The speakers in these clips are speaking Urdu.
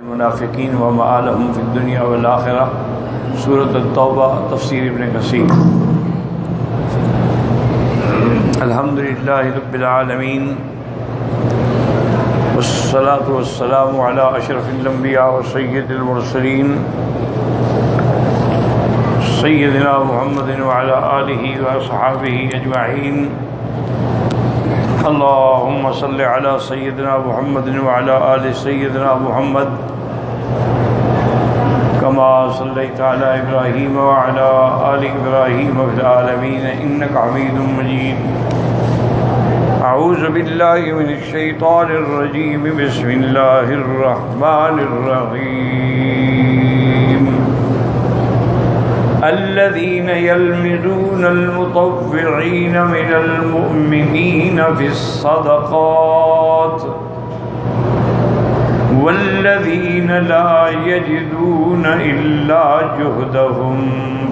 المنافقین ومآلهم فی الدنیا والآخرہ، سورۃ التوبہ، تفسیر ابن کثیر۔ الحمدللہ رب العالمین، والصلاة والسلام علی اشرف الانبیاء وسید المرسلین، سیدنا محمد وعلی آلہ واصحابہ اجمعین۔ اللہم صل علی سیدنا محمد وعلی آل سیدنا محمد کما صلیت علی ابراہیم وعلی آل ابراہیم فی العالمین انک حمید مجید۔ اعوذ باللہ من الشیطان الرجیم، بسم اللہ الرحمن الرحیم۔ الذين يلمزون المطوعين من المؤمنين في الصدقات والذين لا يجدون إلا جهدهم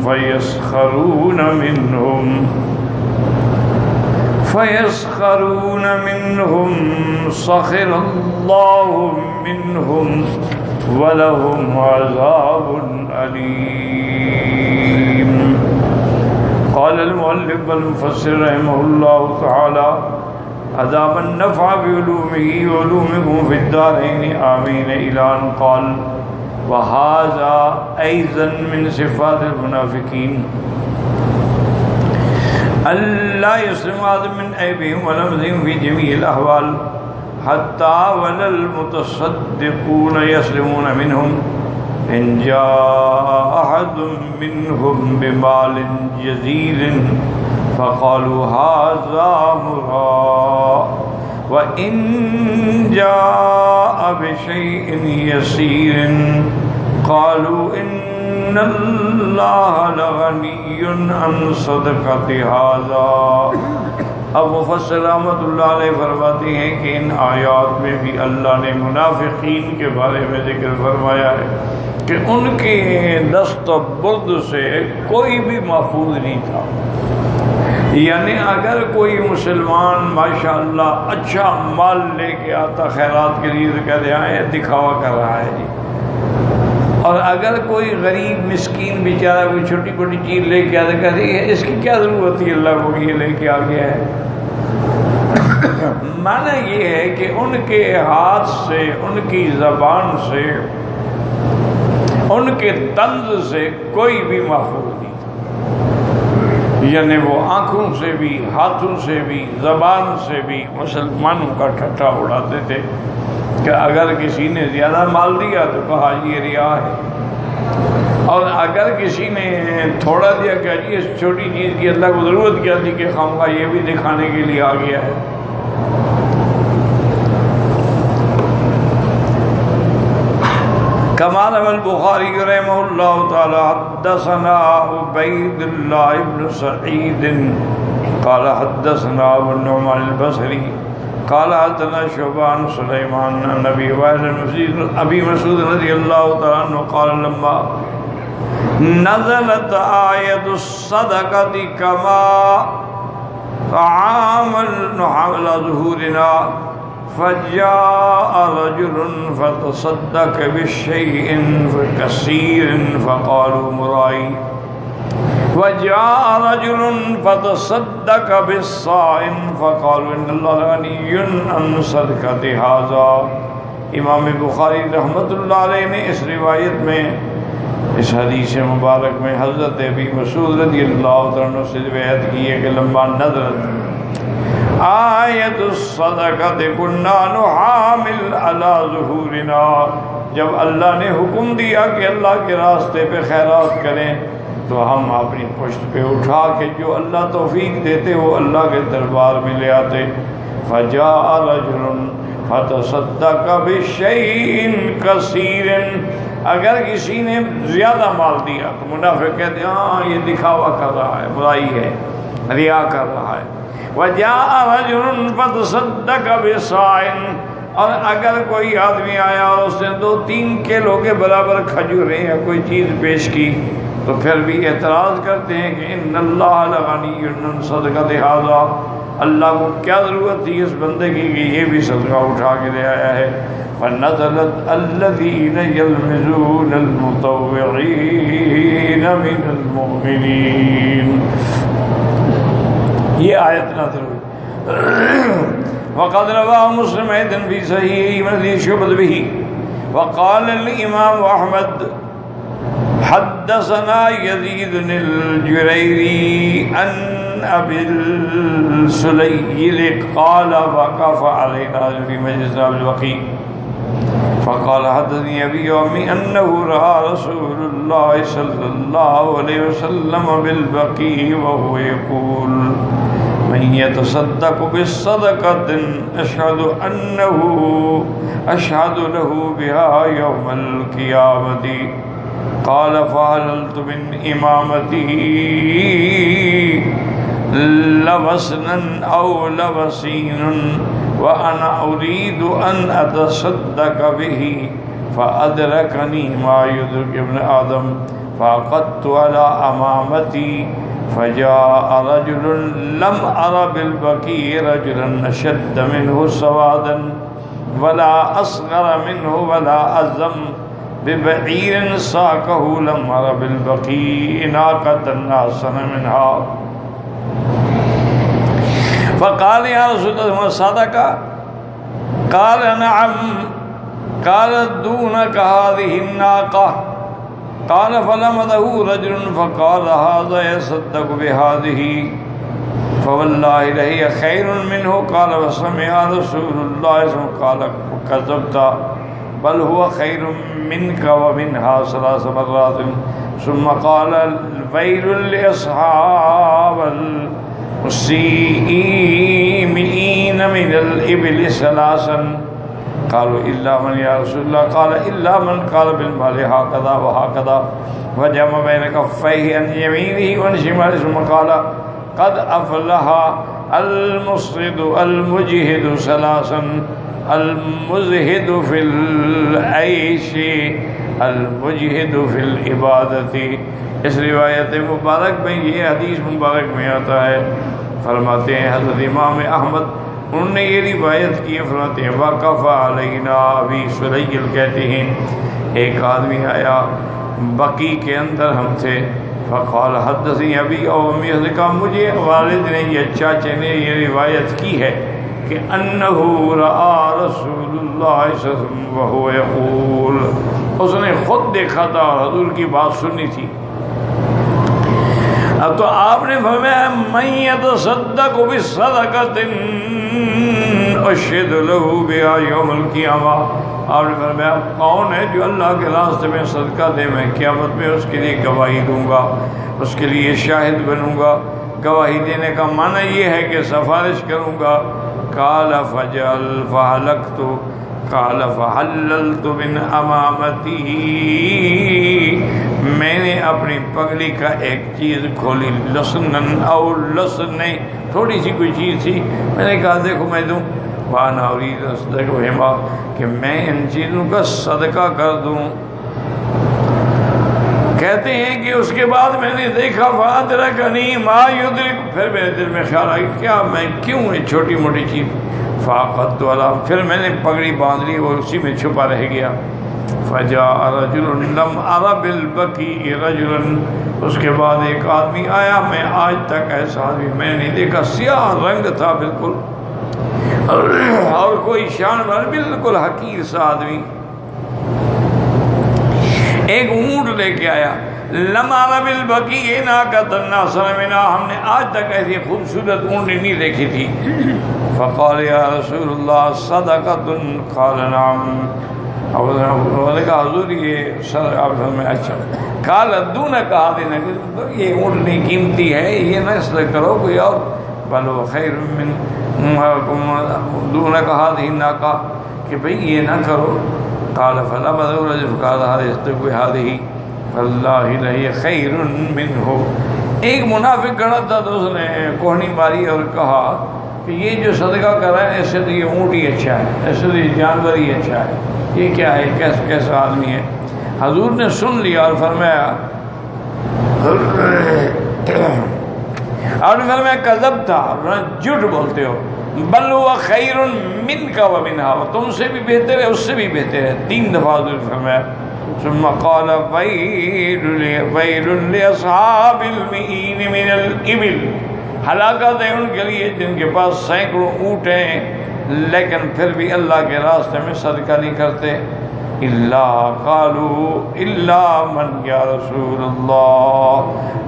فيسخرون منهم سخر الله منهم ولهم عذاب أليم۔ قال المؤلف والمفسر رحمه الله تعالى: أدام النفع بعلومه وعلومكم في الدارين آمين، إلى أن قال: وهذا أيضا من صفات المنافقين ألا يسلم أحد من عيبهم ولمزهم في جميع الأحوال، حتى ولا المتصدقون يسلمون منهم إن جاء أحد منهم بمال جزيل فقالوا هذا مراء، وإن جاء بشيء يسير قالوا إن الله لغني عن صدقة هذا۔ اب مفسر رحمۃ اللہ علیہ فرماتے ہیں کہ ان آیات میں بھی اللہ نے منافقین کے بارے میں ذکر فرمایا ہے کہ ان کے دست و برد سے کوئی بھی محفوظ نہیں تھا۔ یعنی اگر کوئی مسلمان ماشاءاللہ اچھا مال لے کے آتا خیرات کے لیے تو کہتے ہیں دکھاوا کر رہا ہے جی، اور اگر کوئی غریب مسکین بیچارہ کوئی چھوٹی موٹی چیز لے کے آتا کہتے ہیں اس کی کیا ضرورت تھی، اللہ کو یہ لے کے آ گیا ہے۔ معنی یہ ہے کہ ان کے ہاتھ سے، ان کی زبان سے، ان کے طنز سے کوئی بھی محفوظ نہیں تھا۔ یعنی وہ آنکھوں سے بھی، ہاتھوں سے بھی، زبان سے بھی مسلمانوں کا ٹھٹھا اڑاتے تھے کہ اگر کسی نے زیادہ مال دیا تو کہا یہ ریا ہے، اور اگر کسی نے تھوڑا دیا کہ جی اس چھوٹی چیز کی اللہ کو ضرورت کیا تھی کہ خواہ یہ بھی دکھانے کے لیے آ گیا ہے۔ كما روى البخاري رحمه الله تعالى: حدثنا عبيد الله بن سعيد قال حدثنا ابو النعمان البصري قال حدثنا شعبان سليمان عن ابي مسعود رضي الله تعالى عنه قال: لما نزلت آية الصدقة كما عاملنا على ظهورنا فجاء رجل فتصدق بشيء كثير فقالوا مرائي، وجاء رجل فتصدق بالصاع فقالوا ان الله غني عن صدقة هذا۔ امام بخاری رحمۃ اللہ علیہ نے اس روایت میں، اس حدیث مبارک میں حضرت ابی مسعود رضی اللہ عنہ سے روایت کی ہے کہ لما نزلت آیت الصدقۃ کنا نحامل علی ظہورنا، جب اللہ نے حکم دیا کہ اللہ کے راستے پہ خیرات کریں تو ہم اپنی پشت پہ اٹھا کے جو اللہ توفیق دیتے وہ اللہ کے دربار میں لے آتے۔ فجاء رجل فتصدق بشیء کثیر، اگر کسی نے زیادہ مال دیا تو منافق کہتے ہیں ہاں یہ دکھاوا کر رہا ہے، برائی ہے، ریا کر رہا ہے۔ وجاء رجل فتصدق بصاع، اور اگر کوئی آدمی آیا اور اس نے 2-3 کلو کے برابر کھجوریں یا کوئی چیز پیش کی تو پھر بھی اعتراض کرتے ہیں کہ ان اللہ لغنی عن صدقۃ ھذا، اللہ کو کیا ضرورت تھی اس بندے کی کہ یہ بھی صدقہ اٹھا کے لے آیا ہے۔ فنزلت الذين يلمزون المطوعين من المؤمنين. یہ آیت نازل ہوئی. وقد روى مسلم أيضا في صحيحه من حديث شعبة به. وقال الإمام أحمد حدثنا يزيد الجريري عن أبي السليل قال وقف علينا في مجلس البقيع فقال حدثني أبي وأمي أنه رأى رسول الله صلى الله عليه وسلم بالبقيع وهو يقول من يتصدق بالصدقة أشهد له بها يوم القيامة. قال فعللت من إمامتي لبسنا أو لبسين وأنا أريد أن أتصدق به فأدركني ما يدرك ابن آدم فعقدت على أمامتي فجاء رجل لم أر بالبقيع رجلا أشد منه سوادا ولا أصغر منه ولا أعظم ببعير ساقه لم أر بالبقيع ناقة أحسن منها. فقال يا رسول الله صدق؟ قال نعم. قال دونك هذه الناقة. قال فلمده رجل فقال هذا يصدق بهذه فوالله لهي خير منه. قال وسمع رسول الله قال كذبت بل هو خير منك ومنها 3 مرات. ثم قال الويل لأصحاب السيئين من الإبل 3. قالوا إلا من يا رسول الله؟ قال إلا من قال بالمال هكذا وهكذا وجمع بين كفيه عن يمينه وعن شماله ثم قال قد أفلح المصعد المجهد 3 المزهد في العيش المجهد في العبادة. اس روایت مبارک میں یہ حدیث مبارک میں آتا ہے. فرماتے ہیں حضرت امام احمد انہوں نے یہ روایت کی ہے. فرماتے ہیں وقف علینا ابی سلیل کہتے ہیں ایک آدمی آیا بقیع کے اندر ہم تھے. فقال حدثني ابی او امی نے کہا مجھے والد نے یہ چاچے نے یہ روایت کی ہے کہ انہ رأى رسول اللہ صلی اللہ علیہ وسلم وهو یقول اس نے خود دیکھا تھا اور حضور کی بات سنی تھی. اب تو آپ نے فرمایا من يتصدق بصدقة اشهد له بها يوم القيامة. آپ نے فرمایا کون ہے جو اللہ کے راستے میں صدقہ دے میں قیامت میں اس کے لیے گواہی دوں گا اس کے لیے شاہد بنوں گا. گواہی دینے کا معنی یہ ہے کہ سفارش کروں گا. قال فجعل فحلقت قال فحللت من امامتی میں نے اپنی پگڑی کا ایک چیز کھولی لسنن او لسن تھوڑی سی کوئی چیز تھی. میں نے کہا دیکھو میں دوں وانا اريد اصدقهما کہ میں ان چیزوں کا صدقہ کر دوں. کہتے ہیں کہ اس کے بعد میں نے دیکھا فادرکنی ما یدرک پھر میرے دل میں خیال آیا کیا میں کیوں یہ چھوٹی موٹی چیز فاقدت علی پھر میں نے پگڑی باندھ لی اور اسی میں چھپا رہ گیا. فجاء رجل لم ارى بالبقيع رجلا اس کے بعد ایک آدمی آیا میں آج تک ایسا آدمی میں نہیں دیکھا. سیاہ رنگ تھا بالکل اور کوئی شان والا بالکل حقیر سا آدمی. ایک اونٹ لے کے آیا. لم ارى بالبقيع ناقة أحسن منها ہم نے آج تک ایسی خوبصورت اونٹنی نہیں دیکھی تھی. فقال یا رسول اللہ صدقۃ قال نعم. انہوں نے کہا حضور یہ سر آپ میں اچھا. قال دونک هذه یہ اونٹنی قیمتی ہے یہ نہ صدقہ کرو کوئی اور. بل هو خیر من دونک هذه الناقة کہ بھئی یہ نہ کرو. قال فلا بدر رجل قال هذه فالله لهي خير منه. ایک منافق کھڑا تھا تو اس نے کوہنی ماری اور کہا کہ یہ جو صدقہ کر رہا ہے اس سے تو یہ اونٹ ہی اچھا ہے اس سے تو یہ جانور ہی اچھا ہے. یہ کیا ہے کیسا آدمی ہے. حضور نے سن لیا اور فرمایا اور فرمایا کذبتا، جھوٹ بولتے ہو، بل هو خیر منک ومنها، تم سے بھی بہتر ہے اس سے بھی بہتر ہے، 3 دفعہ حضور فرمایا. ثم قال ویل لاصحاب المئین من الابل، ہلاکت ہے ان کے لیے جن کے پاس سینکڑوں اونٹ ہیں لیکن پھر بھی اللہ کے راستے میں صدقہ نہیں کرتے. الا قالوا الا من یا رسول اللہ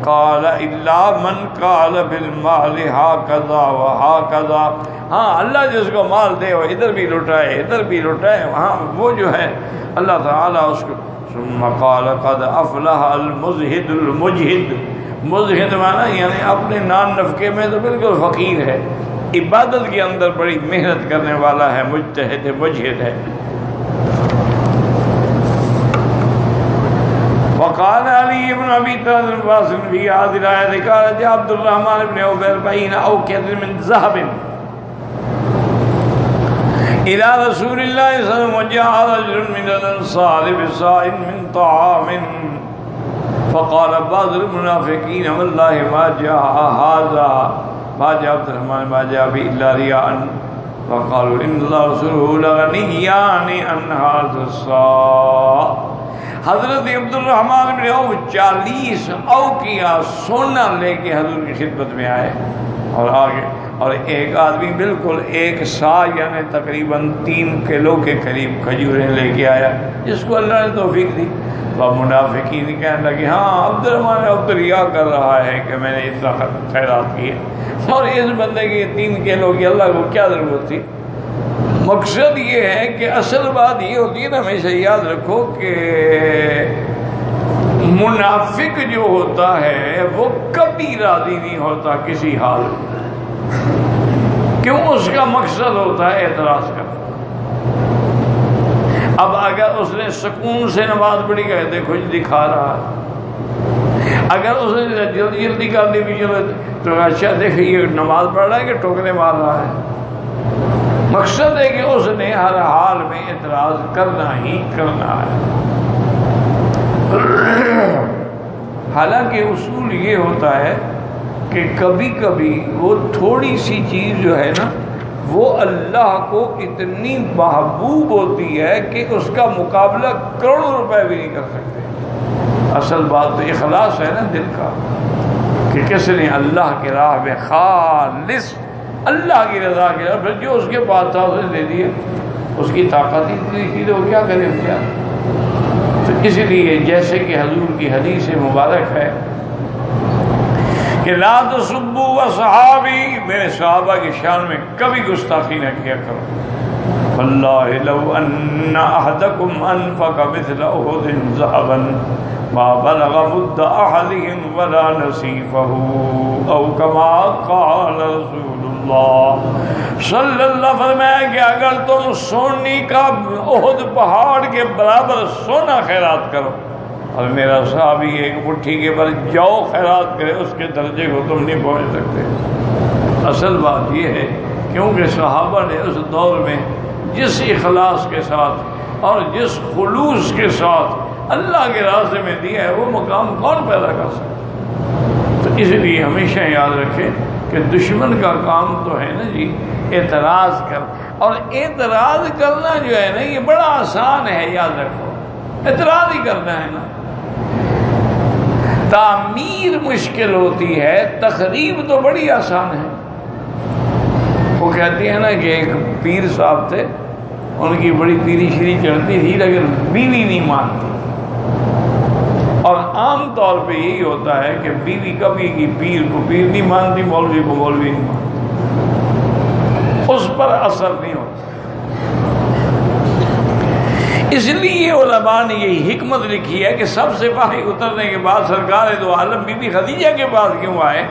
قال الا من قال بالمال هكذا وهكذا. ہاں اللہ جس کو مال دے وہ ادھر بھی لٹائے ادھر بھی لٹائے، وہاں وہ جو ہے اللہ تعالیٰ اس کو. ثم قال قد افلح المزہد المجہد، مزہد معنی یعنی اپنے نان نفقے میں تو بالکل فقیر ہے، عبادت کے اندر بڑی محنت کرنے والا ہے، مجتہد ہے، مجہد ہے. وقال علی بن ابی طالب واصل فی هذه الآیۃ قال جاء عبد الرحمن بن عوف 40 اوقیۃ من ذهب الى رسول اللہ صلی اللہ علیہ وسلم وجاء رجل من الانصار بصاع من طعام فقال بعض المنافقین والله ما جاء هذا ما جاء عبد الرحمن ما جاء به الا رياء وقالوا ان الله رسوله لغنیان عن هذا الصاع. حضرت عبد الرحمن بن عوف 40 اوقیہ سونا لے کے حضور کی خدمت میں آئے اور آگے، اور ایک آدمی بالکل 1 سا یعنی تقریباً 3 کلو کے قریب کھجوریں لے کے آیا جس کو اللہ نے توفیق دی. تو منافقین کہنے لگے ہاں عبد الرحمن اب تو ریا کر رہا ہے کہ میں نے اتنا خیرات کی ہے، اور اس بندے کی 3 کلو کی اللہ کو کیا ضرورت تھی. مقصد یہ ہے کہ اصل بات یہ ہوتی ہے نا، ہمیشہ یاد رکھو کہ منافق جو ہوتا ہے وہ کبھی راضی نہیں ہوتا کسی حال میں، کیوں؟ اس کا مقصد ہوتا ہے اعتراض کرنا. اب اگر اس نے سکون سے نماز پڑھی کہ دیکھو جی دکھا رہا ہے، اگر اس نے جلدی جلدی کر دی بھی چلو تو اچھا دیکھیں یہ نماز پڑھ رہا ہے کہ ٹوکرے مار رہا ہے. مقصد ہے کہ اس نے ہر حال میں اعتراض کرنا ہی کرنا ہے. حالانکہ اصول یہ ہوتا ہے کہ کبھی کبھی وہ تھوڑی سی چیز جو ہے نا وہ اللہ کو اتنی محبوب ہوتی ہے کہ اس کا مقابلہ کروڑوں روپے بھی نہیں کر سکتے. اصل بات تو اخلاص ہے نا دل کا، کہ کس نے اللہ کی راہ میں خالص اللہ کی رضا کے لیے، پھر جو اس کے پاس تھا اسے دے دیا، اس کی طاقت ہی اتنی تھی تو وہ کیا کرے کیا. تو اس لیے جیسے کہ حضور کی حدیث مبارک ہے کہ لا تسبوا وصحابی، میرے صحابہ کی شان میں کبھی گستاخی نہ کیا کرو. واللہ لو ان احدکم انفق مثل احد ذهبا ما بلغ مد احدهم ولا نصیفه او كما قال رسول اللہ صلی اللہ. فرمایا کہ اگر تم سونی کا احد پہاڑ کے برابر سونا خیرات کرو اور میرا صحابی ایک مٹھی کے بل جو خیرات کرے اس کے درجے کو تم نہیں پہنچ سکتے. اصل بات یہ ہے کیونکہ صحابہ نے اس دور میں جس اخلاص کے ساتھ اور جس خلوص کے ساتھ اللہ کے راستے میں دیا ہے وہ مقام کون پیدا کر سکتا. تو اس لیے ہمیشہ یاد رکھیں کہ دشمن کا کام تو ہے نا جی اعتراض کر، اور اعتراض کرنا جو ہے نا یہ بڑا آسان ہے، یاد رکھو اعتراض ہی کرنا ہے نا. تعمیر مشکل ہوتی ہے، تخریب تو بڑی آسان ہے. وہ کہتی ہے نا کہ ایک پیر صاحب تھے، ان کی بڑی پیری شیری چڑھتی تھی لیکن بیوی نہیں مانتی. اور عام طور پہ یہی ہوتا ہے کہ بیوی کبھی کی پیر کو پیر نہیں مانتی، مولوی کو مولوی نہیں مانتی، اس پر اثر نہیں ہوتا. اس لیے علماء نے یہی حکمت لکھی ہے کہ سب سے وحی اترنے کے بعد سرکار دو عالم بی بی خدیجہ کے پاس کیوں آئے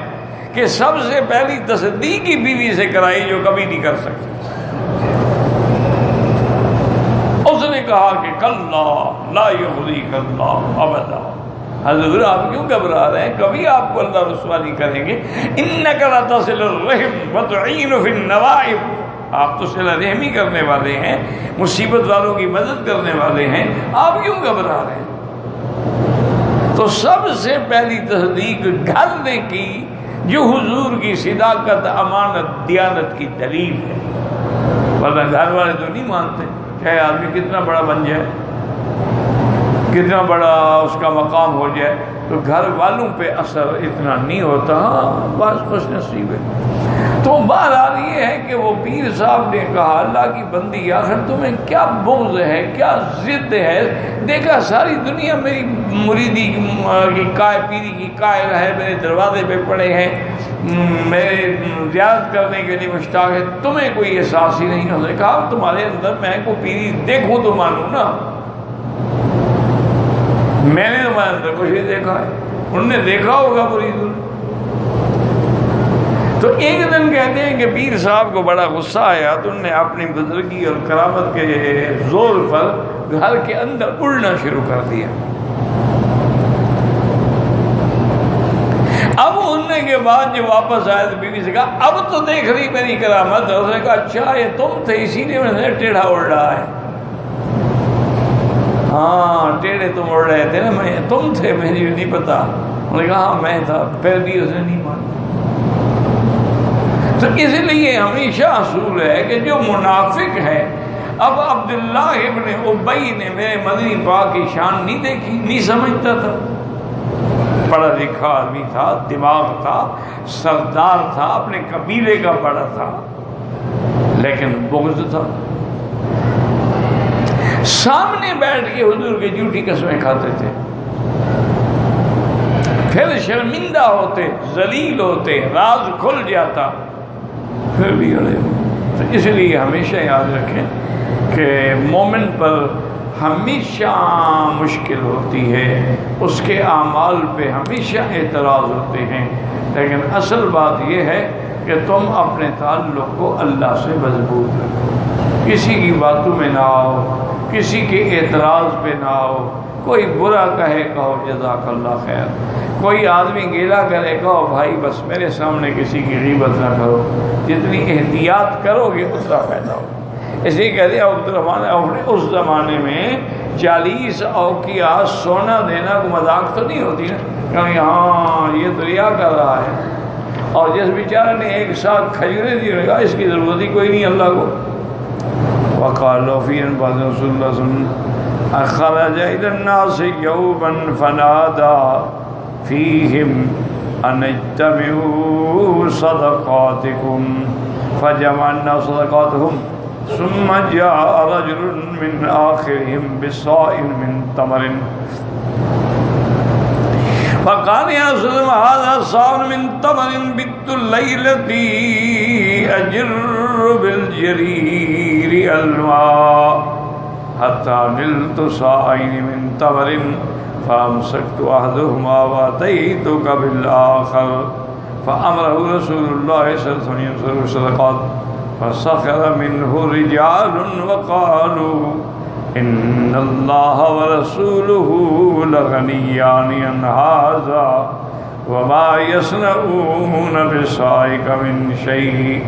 کہ سب سے پہلی تصدیق کی بیوی سے کرائی جو کبھی نہیں کر سکتی. اس نے کہا کہ کلا لا یخزیک اللہ ابدا. حضور آپ کیوں گھبرا رہے ہیں؟ کبھی آپ کو اللہ رسوا نہیں کریں گے. انک لتصل الرحم وتعین فی النوائب، آپ تو صلہ رحمی کرنے والے ہیں، مصیبت والوں کی مدد کرنے والے ہیں، آپ کیوں گھبرا رہے ہیں؟ تو سب سے پہلی تصدیق گھر نے کی جو حضور کی صداقت، امانت، دیانت کی دلیل ہے، ورنہ گھر والے تو نہیں مانتے، چاہے آدمی کتنا بڑا بن جائے، کتنا بڑا اس کا مقام ہو جائے، تو گھر والوں پہ اثر اتنا نہیں ہوتا. ہاں بعض خوش نصیب ہے. تو بہرحال یہ ہے کہ وہ پیر صاحب نے کہا اللہ کی بندی آخر تمہیں کیا بغض ہے، کیا ضد ہے؟ دیکھا ساری دنیا میری مریدی کی پیری کی قائل ہے، میرے دروازے پہ پڑے ہیں، میرے زیارت کرنے کے لیے مشتاق ہے، تمہیں کوئی احساس ہی نہیں. انہوں نے کہا تمہارے اندر میں کو پیری دیکھوں تو مانوں نا، میں نے تمہارے اندر کچھ نہیں دیکھا ہے، انہوں نے دیکھا ہوگا مریدوں نے. تو ایک دن کہتے ہیں کہ پیر صاحب کو بڑا غصہ آیا تو انہوں نے اپنی بزرگی اور کرامت کے زور پر گھر کے اندر اڑنا شروع کر دیا. اب اڑنے کے بعد جو واپس آئے تو بیوی سے کہا اب تو دیکھ رہی میری کرامت. اس نے کہا اچھا یہ تم تھے، اسی لیے میں نے ٹیڑھا اڑ رہا ہے. ہاں ٹیڑھے تم اڑ رہے تھے نا، میں تم تھے، مجھے نہیں پتا. انہوں نے کہا ہاں میں تھا، پھر بھی اس نے نہیں مانا. تو اس لیے ہمیشہ اصول ہے کہ جو منافق ہے، اب عبداللہ ابن ابی نے میرے مدنی پاک کی شان نہیں دیکھی، نہیں سمجھتا تھا، پڑھا لکھا آدمی تھا، دماغ تھا، سردار تھا، اپنے قبیلے کا بڑا تھا، لیکن بغض تھا. سامنے بیٹھ کے حضور کے جھوٹی قسمیں کھاتے تھے، پھر شرمندہ ہوتے، ذلیل ہوتے، راز کھل جاتا، پھر بھی اڑے. تو اس لیے ہمیشہ یاد رکھیں کہ مومن پر ہمیشہ مشکل ہوتی ہے، اس کے اعمال پہ ہمیشہ اعتراض ہوتے ہیں، لیکن اصل بات یہ ہے کہ تم اپنے تعلق کو اللہ سے مضبوط رکھو، کسی کی باتوں میں نہ آؤ، کسی کے اعتراض پہ نہ آؤ. کوئی برا کہے کہو جزاک اللہ خیر، کوئی آدمی گیلا کرے کہو بھائی بس میرے سامنے کسی کی غیبت نہ کرو. جتنی احتیاط کرو گے اتنا فائدہ ہو. اس لیے کہتے ہیں عبد الرحمن عوف نے اس زمانے میں 40 اوقیہ سونا دینا کو مذاق تو نہیں ہوتی نا، کہ ہاں یہ تو ریا کر رہا ہے. اور جس بیچارے نے ایک ساتھ کھجوریں دی رہا اس کی ضرورت ہی کوئی نہیں اللہ کو. وقالوا فی انفاس رسول اللہ صلی اللہ علیہ وسلم خرج الى الناس یوما فنادى فیہم ان اجتمعوا صدقاتکم فجمعنا صدقاتهم ثم جاء رجل من آخرهم بصاع من تمر فقال يا رسول الله هذا صاع من تمر بت الليلة أجر بالجرير الماء حتى نلت صاعين من تمر فأمسكت أحدهما وأتيتك بالآخر فأمره رسول الله صلى الله عليه وسلم بالصدقات فسخر منه رجال وقالوا إن الله ورسوله لغنيان عن هذا وما يصنعون بصاعك من شيء.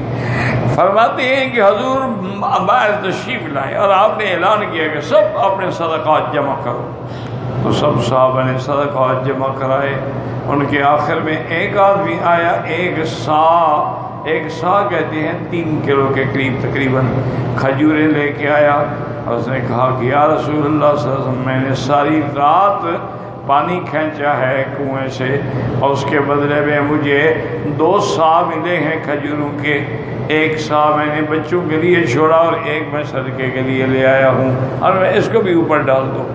فرماتے ہیں کہ حضور باہر تشریف لائے اور آپ نے اعلان کیا کہ سب اپنے صدقات جمع کرو. تو سب صحابہ نے صدقات جمع کرائے. ان کے آخر میں ایک آدمی آیا، ایک سا کہتے ہیں 3 کلو کے قریب تقریباً کھجوریں لے کے آیا. اور اس نے کہا کہ یا رسول اللہ صلی اللہ علیہ وسلم میں نے ساری رات پانی کھینچا ہے کنویں سے اور اس کے بدلے میں مجھے 2 سا ملے ہیں کھجوروں کے. 1 سا میں نے بچوں کے لیے چھوڑا اور 1 میں صدقے کے لیے لے آیا ہوں اور میں اس کو بھی اوپر ڈال دوں.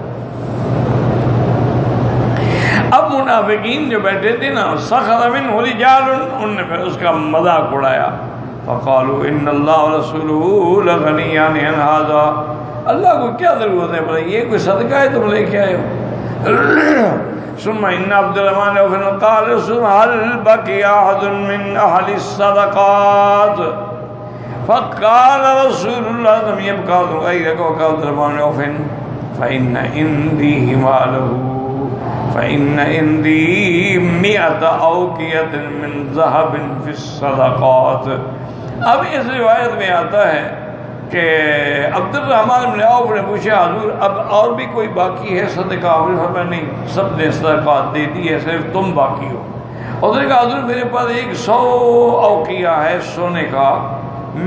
اب منافقین جو بیٹھے تھے نا، سخر منہ رجال، ان نے پھر اس کا مذاق اڑایا. فقالوا ان اللہ ورسولہ لغنیان عن ھذا، اللہ کو کیا ضرورت ہے بھائی یہ کوئی صدقہ ہے تم لے کے آئے ہو. ثم ان عبد الرحمن عوف قال رسول هل بقي احد من اهل الصدقات فقال رسول الله لم يبقى غيرك وقال عبد الرحمن عوف فان عندي ماله فان عندي 100 اوقية من ذهب في الصدقات. اب اس روایت میں آتا ہے کہ عبد الرحمن بن عوف نے پوچھا حضور اب اور بھی کوئی باقی ہے صدقہ؟ آپ نے فرمایا نہیں، سب نے صدقات دے دی ہے، صرف تم باقی ہو. اس نے کہا حضور میرے پاس 100 اوقیہ ہے سونے کا،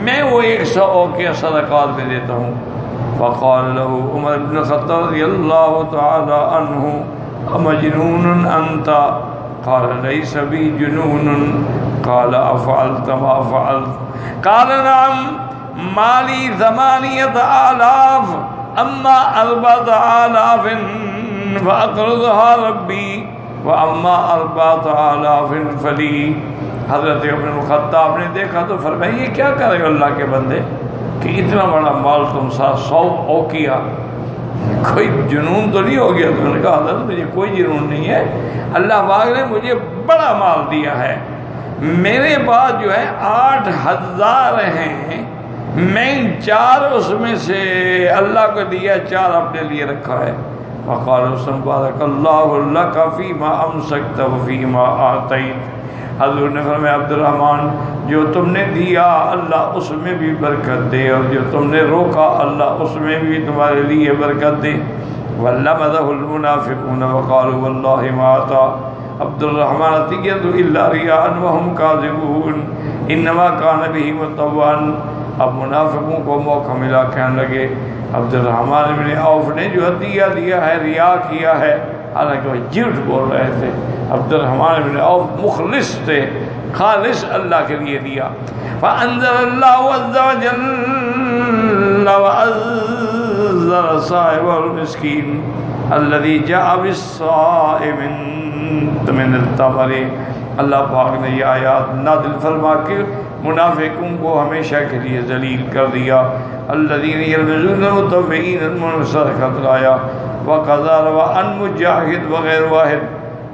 میں وہ 100 اوقیہ صدقات میں دیتا ہوں۔ فقال له عمر بن الخطاب رضی اللہ تعالی عنہ امجنون انت؟ قال ليس بي جنون۔ قال افعلت ما فعلت؟ قال نعم مالی 8000 اما 4000 فاقرضها ربی واما 4000 فلی۔ حضرت عمر بن الخطاب نے دیکھا تو فرمایا یہ کیا کر رہے ہو اللہ کے بندے کہ اتنا بڑا مال تم ساتھ 100 اوقیہ، کوئی جنون تو نہیں ہو گیا؟ تو نے کہا حضرت مجھے کوئی جنون نہیں ہے، اللہ پاک نے مجھے بڑا مال دیا ہے، میرے پاس جو ہے 8000 ہیں، میں 4 اس میں سے اللہ کو دیا، 4 اپنے لیے رکھا ہے۔ فقال رسول بارک اللہ لک فیما امسکت وفیما آتیت۔ حضور نے فرمایا عبد الرحمن جو تم نے دیا اللہ اس میں بھی برکت دے، اور جو تم نے روکا اللہ اس میں بھی تمہارے لیے برکت دے۔ وَلَّمَدَهُ الْمُنَافِقُونَ وَقَالُوا وَاللَّهِ مَا آتَى عبد الرحمن عطیۃ الا ریاء وهم کاذبون انما کان به متوعا۔ اب منافقوں کو موقع ملا، کہنے لگے عبد الرحمن بن عوف نے جو عطیہ دیا ہے ریا کیا ہے، حالانکہ وہ جھوٹ بول رہے تھے۔ عبد الرحمن بن عوف مخلص تھے، خالص اللہ کے لیے دیا۔ فانزل اللہ عز وجل وعزر صاحب المسکین الذي جاء بالصائم من التمر۔ اللہ پاک نے یہ آیات نازل فرما کے منافقوں کو ہمیشہ کے لیے ذلیل کر دیا۔ الذین یلمزون المطوعین المنصرفۃ آیا وقضى عن مجاہد وغیر واحد۔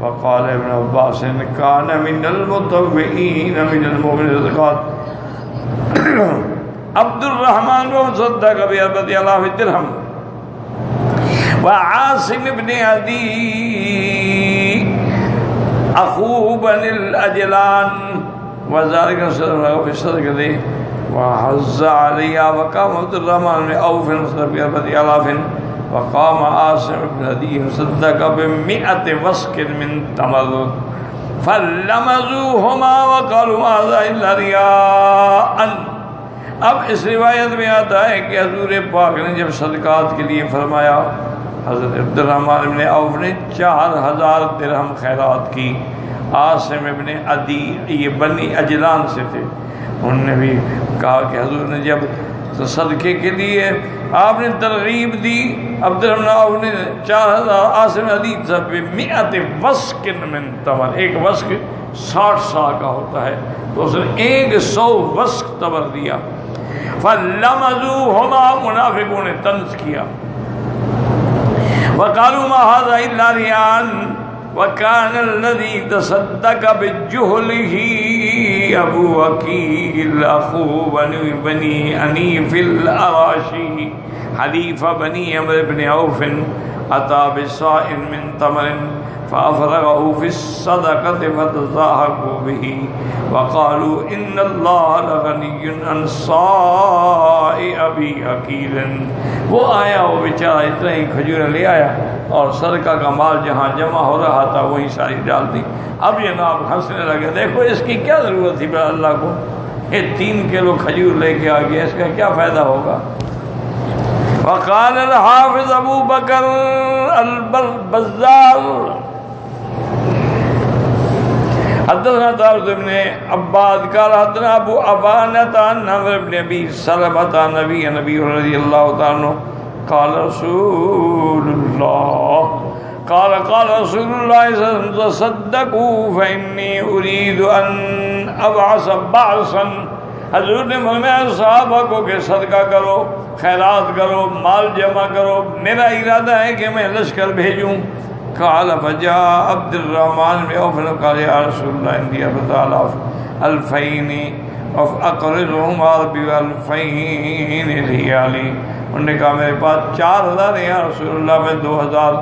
وقال ابن عباس کان من المطوعین من المؤمنین صدقات۔ عبد الرحمن کو صدق ب40,000 درہم۔ وعاصم بن عدی اخو بن الاجلان وذلك صدقه وحز عليها وقام عبد الرحمن بن عوف ب40,000 وقام عاصم بن عدي صدق ب100 وسق من تمر فلمزوهما وقالوا هذا الا رياء۔ اب اس روایت میں آتا ہے کہ حضور پاک نے جب صدقات کے لیے فرمایا، حضرت عبد الرحمن بن عوف نے 4000 درہم خیرات کی۔ عاصم ابن عدی یہ بنی اجلان سے تھے، انہوں نے بھی کہا کہ حضور نے جب صدقے کے لیے آپ نے ترغیب دی، عبد الرحمن عوف نے 4000، عاصم عدی سب 100 وسق من تمر، ایک وسق 60 سا کا ہوتا ہے، تو اس نے 100 وسق تمر دیا۔ فلمزوهما، منافقوں نے طنز کیا، وقالوا ما هذا الا رياء وكان الذي تصدق بجهله ابو وكيل اخو بني انيف الاراشي حليف بني عمرو بن عوف اتى بصاع من تمر فافرغه في الصدقه فتضاحكوا به وقالوا ان الله لغني عن صاع ابي وكيل۔ وہ آیا، وہ بیچارہ اتنا ہی کھجوریں لے آیا اور صدقہ کا مال جہاں جمع ہو رہا تھا وہیں ساری ڈال دی۔ اب یہ نام ہنسنے لگے، دیکھو اس کی کیا ضرورت تھی اللہ کو، یہ 3 کلو کھجور لے کے آ گیا، اس کا کیا فائدہ ہوگا۔ وقال الحافظ ابو بکر البزار حدثنا طارق بن عباد قال حدثنا ابو عوانة عن عمرو بن ابي سلمة عن نبي رضي الله تعالى عنه قال رسول الله قال رسول الله صلى الله عليه وسلم تصدقوا فاني اريد ان ابعث بعثا۔ حضور نے فرمایا صحابہ کو کہ صدقہ کرو، خیرات کرو، مال جمع کرو، میرا ارادہ ہے کہ میں لشکر بھیجوں۔ قال فجاء عبد الرحمن بن عوف قال يا رسول الله عندي 2000 اقرضهما ب2000 ريال۔ انہوں نے کہا میرے پاس 4000 ہیں یا رسول اللہ، میں 2000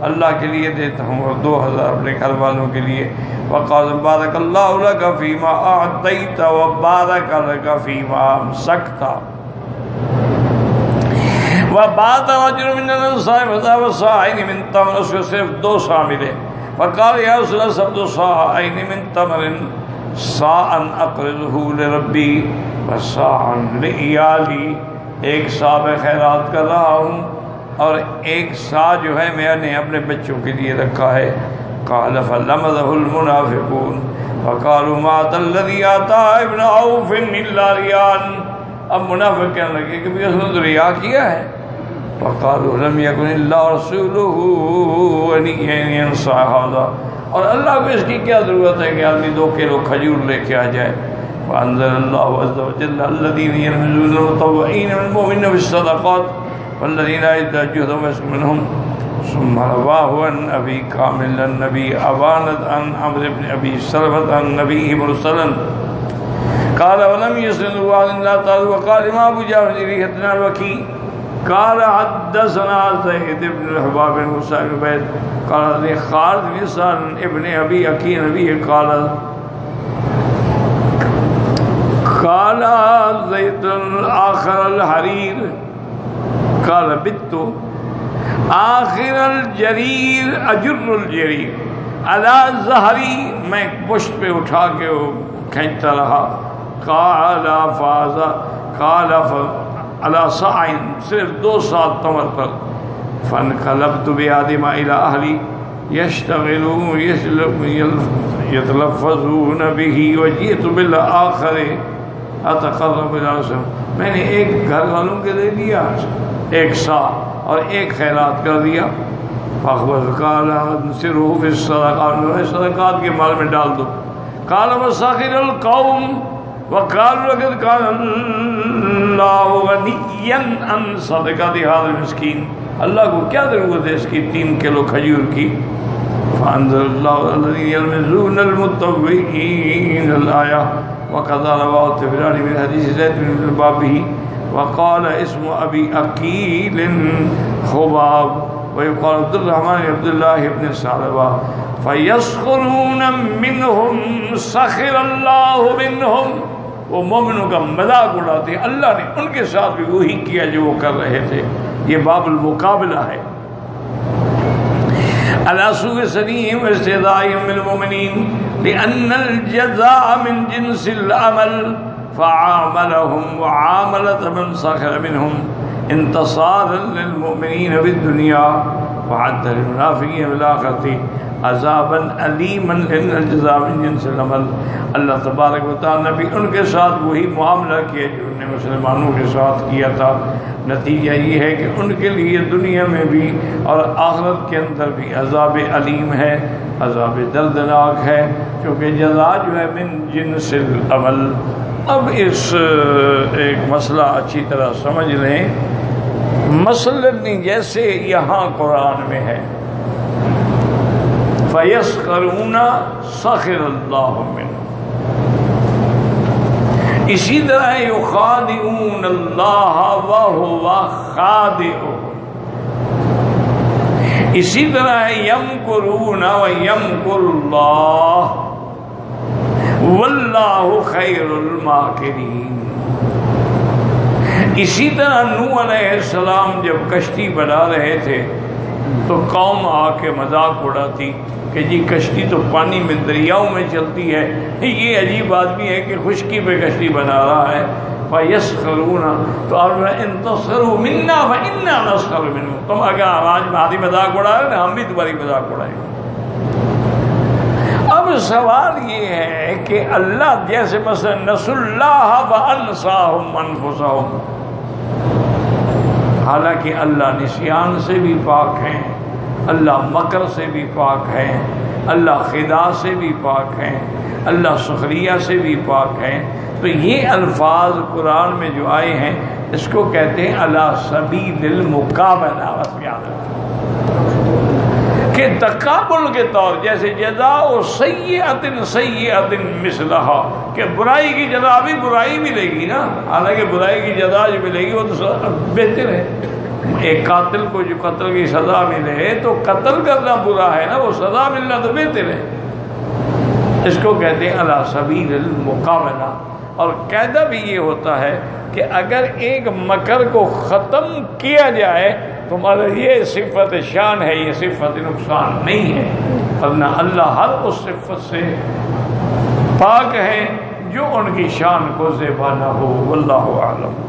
اللہ کے لیے دیتا ہوں اور 2000 اپنے گھر والوں کے لیے۔ وقال بارک اللہ لک فیما اعطیت وبارک لک فیما امسکت۔ وبعد رجل من الانصار فذهب صاعين من تمر، اس کو صرف 2 سا ملے۔ فقال یا رسول اللہ سبت صاعین من تمر صاعا اقرضه لربی وصاعا لعیالی، ایک صاع میں خیرات کر رہا ہوں اور ایک صاع جو ہے میں نے اپنے بچوں کے لیے رکھا ہے۔ قال فلمزه المنافقون فقالوا ما الذي آتا ابن عوف الا رياء، اب منافق کہنے لگے کہ اس نے تو ریا کیا ہے۔ وقالوا لم يكن الا رسوله ان ينصح هذا، اور اللہ کو اس کی کیا ضرورت ہے کہ آدمی 2 کلو کھجور لے کے آ جائے۔ فانزل اللہ عز وجل الذين يلمزون المطوعين من المؤمنين بالصدقات والذين اذا جهدوا منهم، ثم رواه عن ابي كامل النبي ابانت عن عمرو بن ابي سلمة عن النبي مرسلا قال ولم يسند عن الله تعالى وقال ما ابو جعفر ريحتنا الوكيل قال حدثنا زيد بن الحباب بن موسى بن عبيد قال لي خالد بن سالم ابن ابي اكين نبي قال زيد آخر الحرير قال بت آخر الجرير اجر الجرير على ظهري، میں پشت پہ اٹھا کے کھینچتا رہا۔ قال فاز قال على صاعين، صرف 2 صاع تمر پر۔ فانقلبت بآدم إلى أهلي يشتغلون يتلفظون به وجئت بالآخر اتقرب الى رسول، میں نے ایک گھر والوں کے دے دیا 1 صاع اور 1 خیرات کر دیا۔ فاخبر قال انصره في الصدقات، صدقات کے مال میں ڈال دو۔ قال وساخر القوم وقالوا لقد كان الله غنيا عن صدقات هذا المسكين، اللہ کو کیا ضرورت ہے اس کی 3 کلو کھجور کی۔ فانزل الله الذين يلمزون المطوعين الآية وكذا رواه الطبراني من حديث زيد بن بابه وقال اسم أبي أكيل خباب ويقال عبد الرحمن عبد الله بن ثعلبة فيسخرون منهم سخر الله منهم، وہ مومنوں کا مذاق اڑاتے ہیں، اللہ نے ان کے ساتھ بھی وہی کیا جو وہ کر رہے تھے۔ یہ باب المقابلہ ہے۔ على سوء سنيهم واستهزائهم بالمؤمنين لأن الجزاء من جنس العمل فعاملهم معاملة من سخر منهم انتصارا للمؤمنين في الدنيا وعد للمنافقين بالآخرة عذابا علیما لأن الجزاء من جنس العمل۔ اللہ تبارک و تعالی نے بھی ان کے ساتھ وہی معاملہ کیا جو انہوں نے مسلمانوں کے ساتھ کیا تھا۔ نتیجہ یہ ہے کہ ان کے لیے دنیا میں بھی اور آخرت کے اندر بھی عذاب علیم ہے، عذاب دردناک ہے، کیونکہ جزا جو ہے من جنس العمل۔ اب اس ایک مسئلہ اچھی طرح سمجھ لیں، مثلاً جیسے یہاں قرآن میں ہے فَيَسْخَرُونَ سَخِرَ اللَّهُ مِنْهُمْ، اسی طرح يُخَادِعُونَ اللَّهَ وَهُوَ خَادِعُهُمْ، اسی طرح يَمْكُرُونَ وَيَمْكُرُ اللَّهُ وَاللَّهُ خَيْرُ الْمَاكِرِينَ۔ اسی طرح نوح علیہ السلام جب کشتی بنا رہے تھے تو قوم آ کے مذاق اڑاتی کہ جی کشتی تو پانی میں دریاؤں میں چلتی ہے، یہ عجیب آدمی ہے کہ خشکی پہ کشتی بنا رہا ہے۔ فَيَسْخَرُونَ، تو آپ اِن تَسْخَرُوا مِنَّا فَإِنَّا نَسْخَرُ مِنْكُمْ، تم اگر آج ہماری مذاق اڑا رہے ہیں ہم بھی تمہاری مذاق اڑائیں گے۔ اب سوال یہ ہے کہ اللہ جیسے مثلا نسوا اللہ فَأَنْسَاهُمْ أَنفُسَهُمْ، حالانکہ اللہ نسیان سے بھی پاک ہیں، اللہ مکر سے بھی پاک ہیں، اللہ خدا سے بھی پاک ہیں، اللہ سخریہ سے بھی پاک ہیں۔ تو یہ الفاظ قرآن میں جو آئے ہیں اس کو کہتے ہیں علی سبیل المقابلہ، کہ تقابل کے طور، جیسے جزاء سیئۃ سیئۃ مثلہا، کہ برائی کی جزا بھی برائی ملے گی نا، حالانکہ برائی کی جزا جو ملے گی وہ تو بہتر ہے۔ ایک قاتل کو جو قتل کی سزا ملے تو قتل کرنا برا ہے نا، وہ سزا ملنا تو بہتر ہے۔ اس کو کہتے ہیں علی سبیل المقابلہ۔ اور قاعدہ بھی یہ ہوتا ہے کہ اگر ایک مکر کو ختم کیا جائے تمہارا یہ صفت شان ہے، یہ صفت نقصان نہیں ہے۔ ورنہ اللہ ہر اس صفت سے پاک ہے جو ان کی شان کو زیبا نہ ہو۔ واللہ اعلم۔